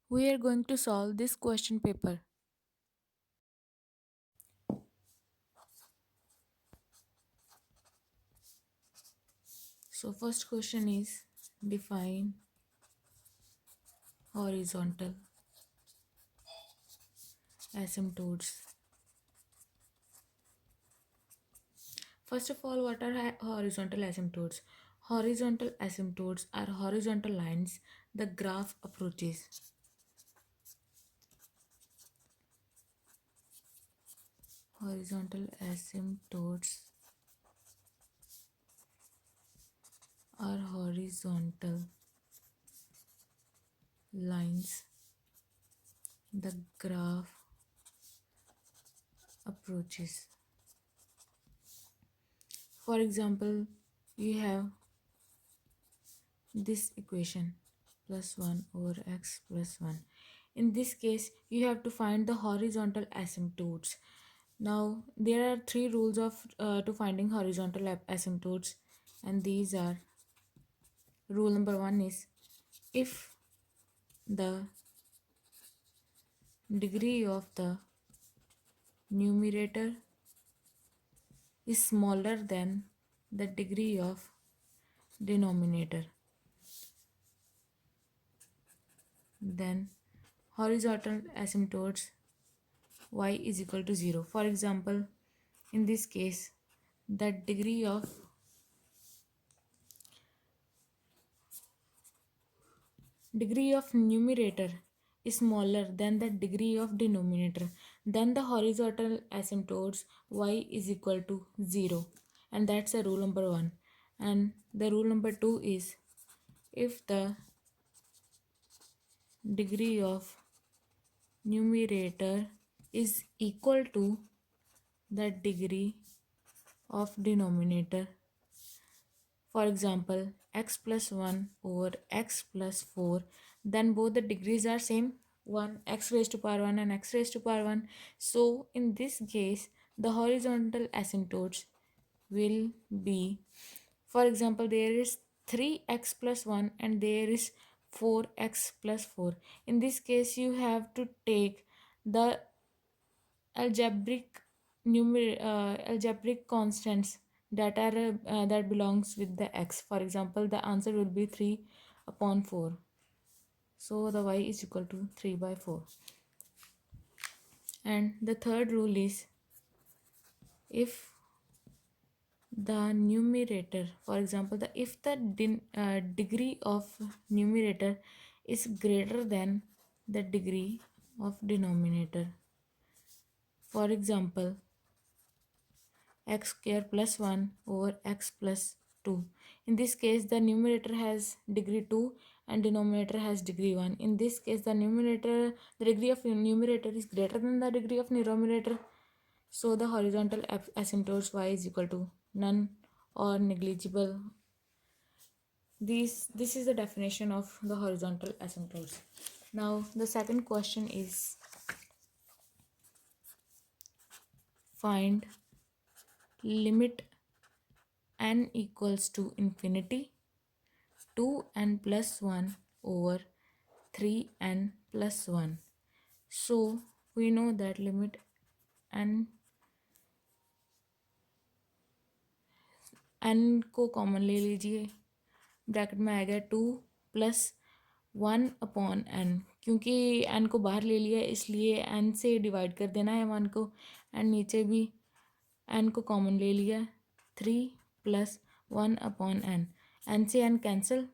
We are going to solve this question paper. So first question is define horizontal asymptotes. First of all, what are horizontal asymptotes? Horizontal asymptotes are horizontal lines the graph approaches. Horizontal asymptotes are horizontal lines the graph approaches. For example, you have this equation plus 1 over x plus 1. In this case, you have to find the horizontal asymptotes. Now, there are three rules of to finding horizontal asymptotes, and these are: rule number 1 is if the degree of the numerator is smaller than the degree of denominator, then horizontal asymptotes y is equal to 0. For example, in this case, the degree of numerator is smaller than the degree of denominator, then the horizontal asymptotes y is equal to 0, and that's a rule number 1. And the rule number 2 is if the degree of numerator is equal to the degree of denominator. For example, x plus 1 over x plus 4, then both the degrees are same, 1 x raised to power 1 and x raised to power 1. So in this case, the horizontal asymptotes will be, for example, there is 3x plus 1 and there is 4x plus 4. In this case, you have to take the algebraic constants that belongs with the x. For example, the answer will be 3 upon 4. So the y is equal to 3 by 4. And the third rule is if the numerator, for example, if the degree of numerator is greater than the degree of denominator. For example, x square plus 1 over x plus 2. In this case, the numerator has degree 2 and denominator has degree 1. In this case, the degree of numerator is greater than the degree of denominator. So the horizontal asymptotes y is equal to none or negligible. This is the definition of the horizontal asymptotes. Now the second question is find limit n equals to infinity 2n plus 1 over 3n plus 1. So we know that limit n को common ले लीजिए, bracket में आएगा 2 plus 1 upon n. क्योंकि n को बाहर ले लिया इसलिए n से डिवाइड कर देना है 1 को, एंड नीचे भी n को कॉमन ले लिया, 3 प्लस 1 अपॉन n. n से n cancel.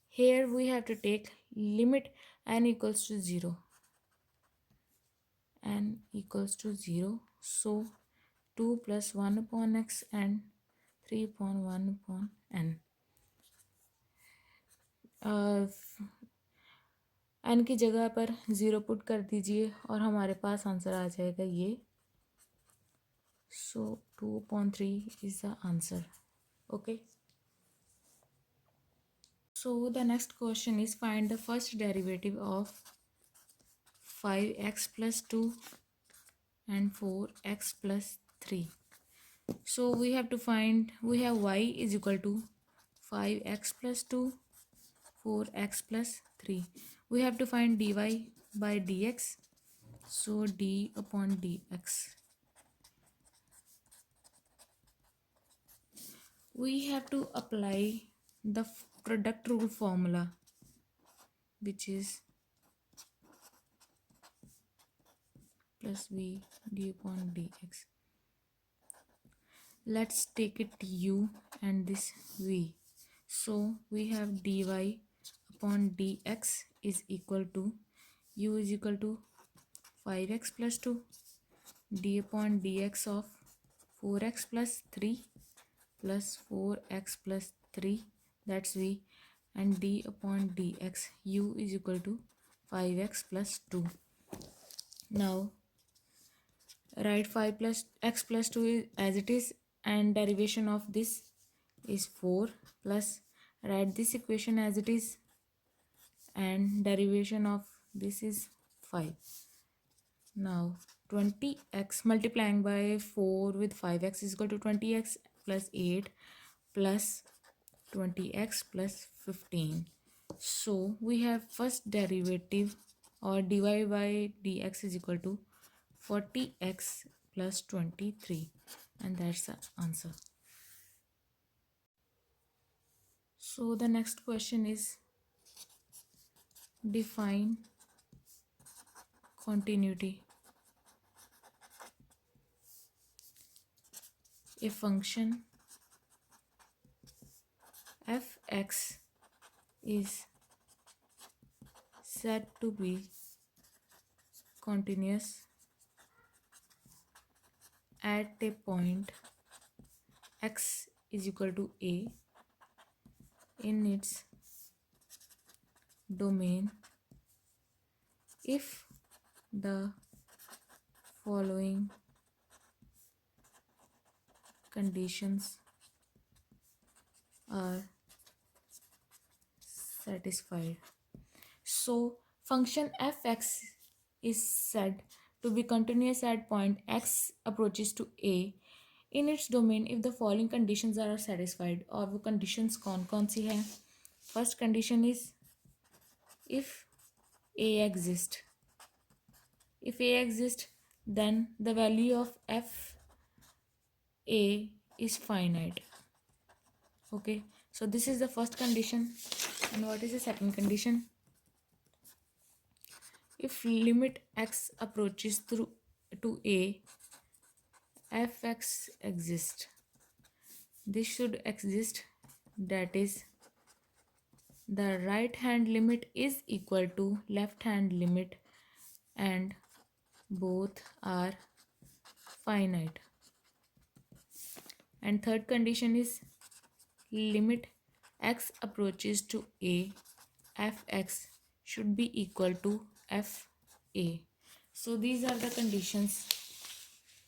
Here we have to take limit n equals to 0. n equals to 0. So 2 plus 1 upon x and 3 upon 1 upon n. n की जगह पर 0 पुट कर दीजिए और हमारे पास आंसर आ जाएगा ये. So 2/3 is the answer. Okay. So the next question is find the first derivative of 5x plus 2 and 4x plus 3. So we have y is equal to 5x plus 2 4x plus 3. We have to find dy by dx. So d upon dx. We have to apply the product rule formula, which is plus v d upon dx. Let's take it u and this v. So we have dy upon dx is equal to u is equal to 5x plus 2 d upon dx of 4x plus 3 plus 4x plus 3, that's v, and d upon dx u is equal to 5x plus 2. Now write 5 plus x plus 2 as it is, and derivation of this is 4, plus write this equation as it is, and derivation of this is 5. Now 20x multiplying by 4 with 5x is equal to 20x plus 8 plus 20x plus 15. So we have first derivative, or dy by dx is equal to 40x plus 23, and that's the answer. So the next question is define continuity. A function fx is said to be continuous at a point x is equal to a in its domain if the following conditions are satisfied. So function fx is said to be continuous at point x approaches to a in its domain if the following conditions are satisfied. और वो conditions कौन सी है? First condition is if a exists. If a exists, then the value of f a is finite. Okay, so this is the first condition. And what is the second condition? If limit x approaches through to a, fx exists. This should exist, that is the right hand limit is equal to left hand limit and both are finite. And third condition is limit x approaches to a, fx should be equal to fa. So these are the conditions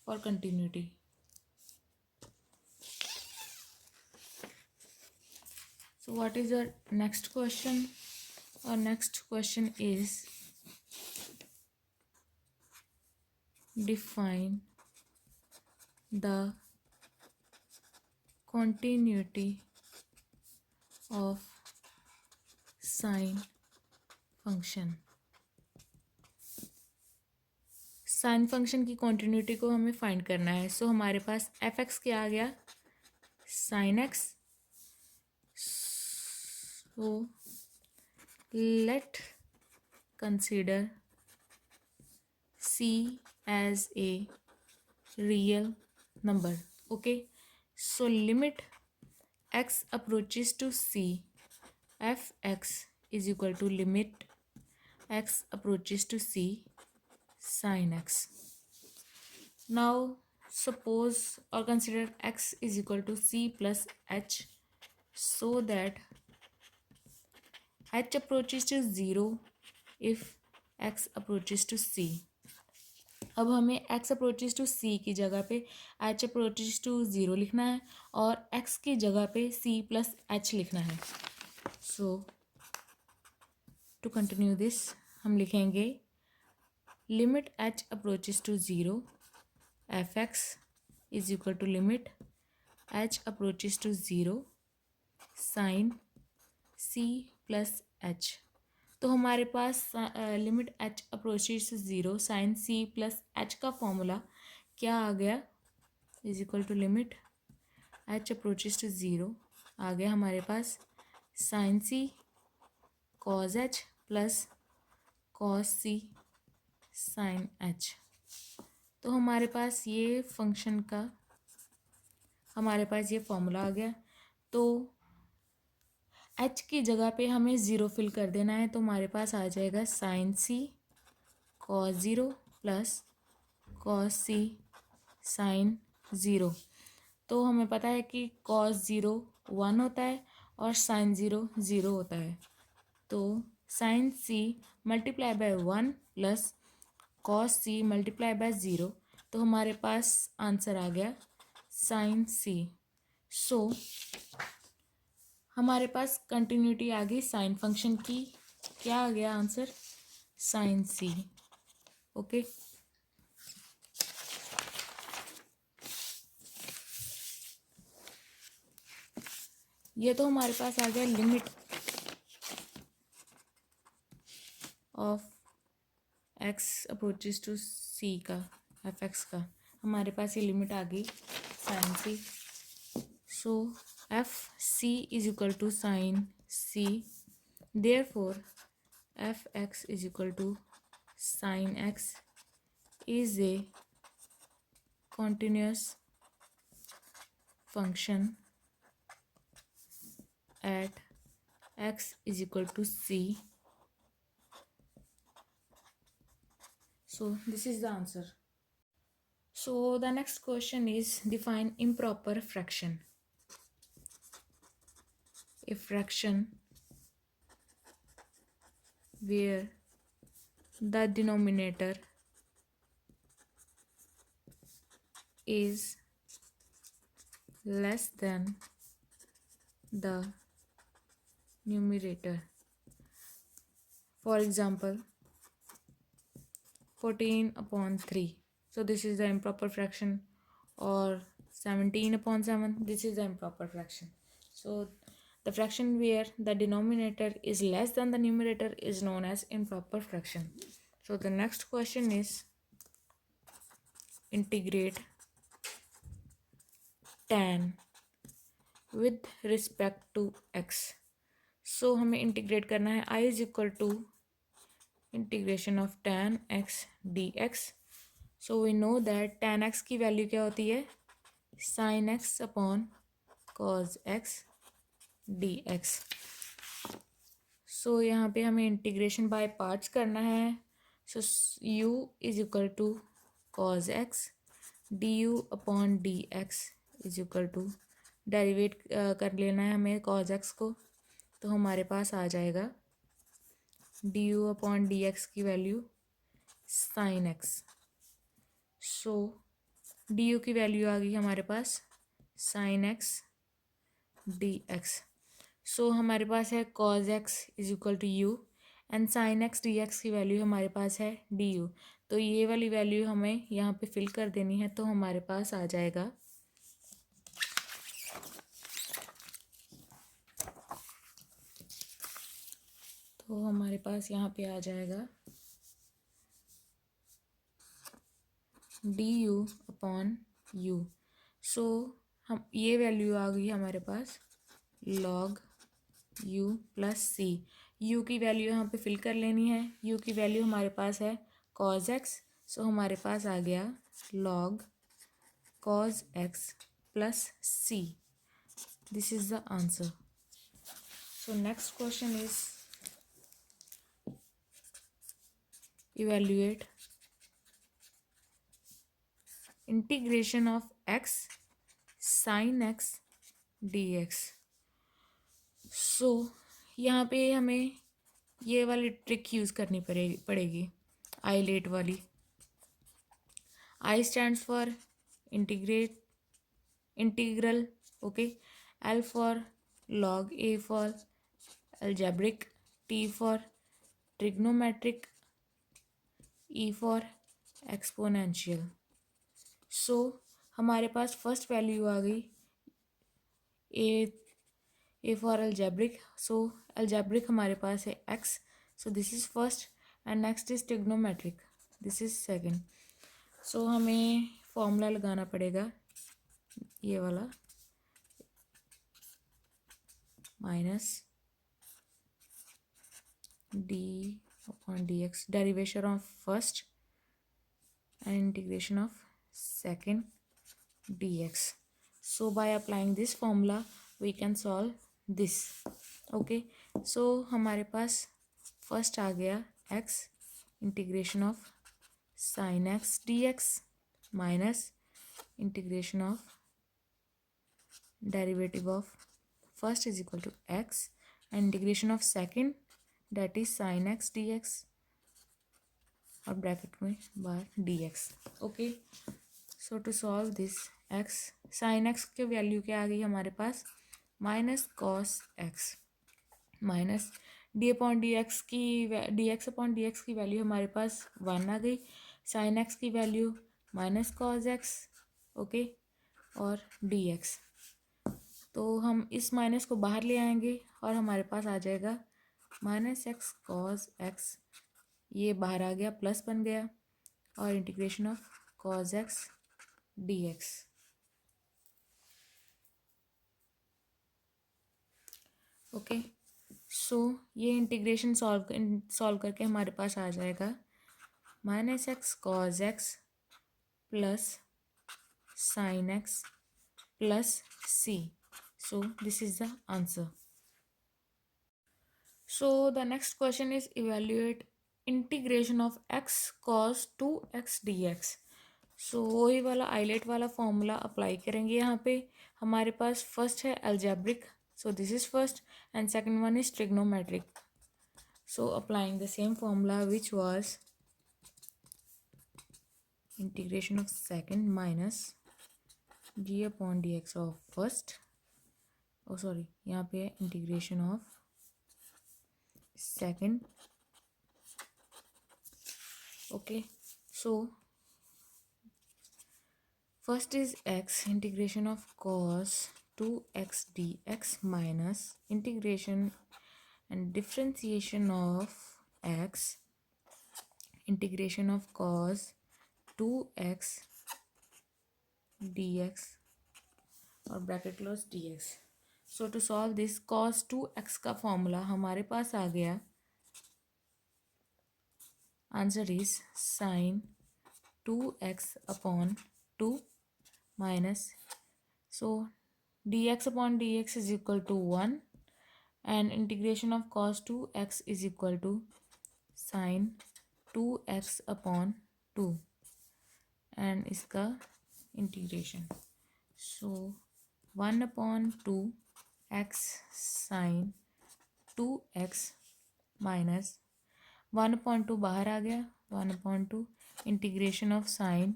for continuity. So what is our next question? Our next question is define the continuity of sine function. Sine function की continuity को हमें find करना है. सो हमारे पास F x क्या आ गया? Sine x. So let consider c as a real number. Okay, so limit x approaches to c, fx is equal to limit x approaches to c sin x. Now suppose or consider x is equal to c plus h, so that h approaches to 0 if x approaches to c. अब हमें x approaches to c की जगह पे h approaches to 0 लिखना है और x की जगह पे c प्लस h लिखना है. सो टू कंटिन्यू दिस हम लिखेंगे limit h approaches to 0 fx is equal to limit h approaches to 0 sine c plus H. तो हमारे पास limit H approaches to zero sine C plus H का formula क्या आ गया, is equal to limit H approaches to zero आ गया हमारे पास sine C cos H plus cos C sine H. तो हमारे पास ये फंक्शन का हमारे पास ये फॉर्मूला आ गया। तो एच की जगह पे हमें ज़ीरो फिल कर देना है, तो हमारे पास आ जाएगा साइन सी cos zero plus cos C sine zero. तो हमें पता है कि कॉस ज़ीरो 1 होता है और साइन ज़ीरो 0 होता है। तो sine c multiply by 1 plus cos c multiply by 0, तो हमारे पास आंसर आ गया साइन सी। सो हमारे पास कंटिन्यूटी आ गई साइन फंक्शन की, क्या आ गया आंसर, साइन सी। ओके, ये तो हमारे पास आ गया limit of X approaches to C का, एफ एक्स का, हमारे पास ये लिमिट आ गई sine c. So f c is equal to sine c, therefore f x is equal to sine x is a continuous function at x is equal to c. So this is the answer. So the next question is define improper fraction. A fraction where the denominator is less than the numerator. For example, 14/3. So this is the improper fraction, or 17/7. This is the improper fraction. So the fraction where the denominator is less than the numerator is known as improper fraction. So the next question is integrate tan with respect to x. So हमें integrate करना है, I is equal to integration of tan x dx. So we know that tan x की value क्या होती है, sin x upon cos x dx. So यहाँ पे हमें इंटीग्रेशन बाय पार्ट्स करना है. So u is equal to cos x du upon dx is equal to, derivative कर लेना है हमें cos x को, तो हमारे पास आ जाएगा du अपॉन dx की वैल्यू sin x. सो du की वैल्यू आ गई हमारे पास sin x dx. सो हमारे पास है cos x is equal to u and sin x dx की वैल्यू हमारे पास है du. तो ये वाली वैल्यू हमें यहाँ पे फिल कर देनी है, तो हमारे पास आ जाएगा यहाँ पे आ जाएगा du अपॉन u. सो हम ये वैल्यू आ गई हमारे पास log u plus c. u की वैल्यू यहाँ पे फिल कर लेनी है. u की वैल्यू हमारे पास है cos x. सो हमारे पास आ गया log cos x plus c. This is the answer. So next question is evaluate integration of x sin x dx. सो यहाँ पे हमें ये वाली ट्रिक यूज़ करनी पड़ेगी आईलेट वाली. I stands for integral, okay. L for log, A for algebraic, T for trigonometric, E for exponential. सो हमारे पास फर्स्ट वैल्यू आ गई, A for algebraic, so algebraic हमारे पास है x, so this is first and next is trigonometric, this is second. So हमें formula लगाना पड़ेगा ये वाला, minus D upon D X, derivation of first and integration of second dx. So by applying this formula we can solve this. Okay, so हमारे पास first आ गया x integration of sine X D X minus integration of derivative of first is equal to x and integration of second that is sine X D X और bracket में bar D x. Okay, so to solve this X, sine X के value क्या आ गई हमारे पास, minus cos X minus D upon D X की D X upon D X की वैल्यू हमारे पास 1 आ गई, साइन एक्स की value minus cos x, okay, और डी एक्स। तो हम इस माइनस को बाहर ले आएंगे और हमारे पास आ जाएगा माइनस एक्स कॉस एक्स, ये बाहर आ गया प्लस बन गया, और integration of cos x D x. Okay, so ये इंटीग्रेशन सॉल्व करके हमारे पास आ जाएगा minus x cos x plus sine x plus c. So this is the answer. So the next question is evaluate integration of x cos 2x dx. सो वही वाला islet वाला formula apply करेंगे यहाँ पे। हमारे पास फर्स्ट है algebraic, so this is first, and second one is trigonometric. So applying the same formula which was integration of second minus D upon D x of first, oh sorry यहाँ पे है integration of second. Okay, so first is x integration of cos 2x dx minus integration and differentiation of x integration of cos 2x dx और bracket close dx. So to solve this cos 2x का formula हमारे पास आ गया, answer is sine 2x upon 2 minus, so dx upon dx is equal to 1 and integration of cos 2x is equal to sine 2x upon 2 and इसका integration, so 1 upon 2 x sine 2x minus 1/2 बाहर आ गया, 1/2 integration of sine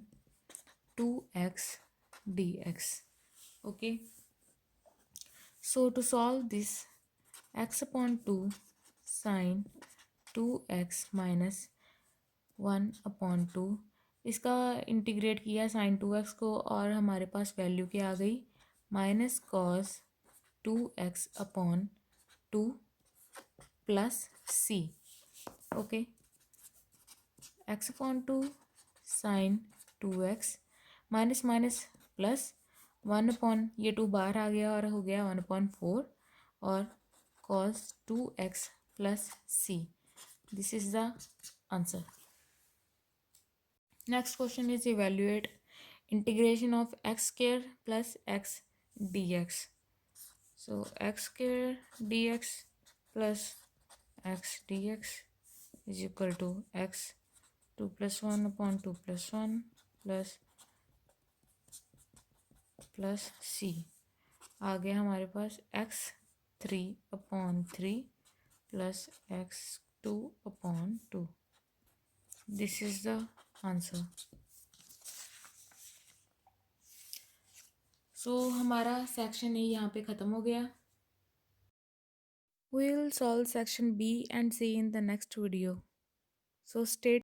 2x dx. Okay, so to solve this x/2 sine 2x minus 1/2, इसका integrate किया sign 2x को और हमारे पास value क्या आ गई, minus cos 2x upon 2 plus c. Okay, x/2 sine 2x minus minus plus 1 ये 2 बाहर आ गया और हो गया 1/4 और cos 2x plus c. This is the answer. Next question is evaluate integration of x square plus x dx. So x square dx plus x dx is equal to x 2 plus 1/2 plus 1 plus c. आ गया हमारे पास x 3/3 plus x 2/2. This is the answer. सो हमारा section A यहाँ पे ख़त्म हो गया. We will solve section B and C in the next video. So stay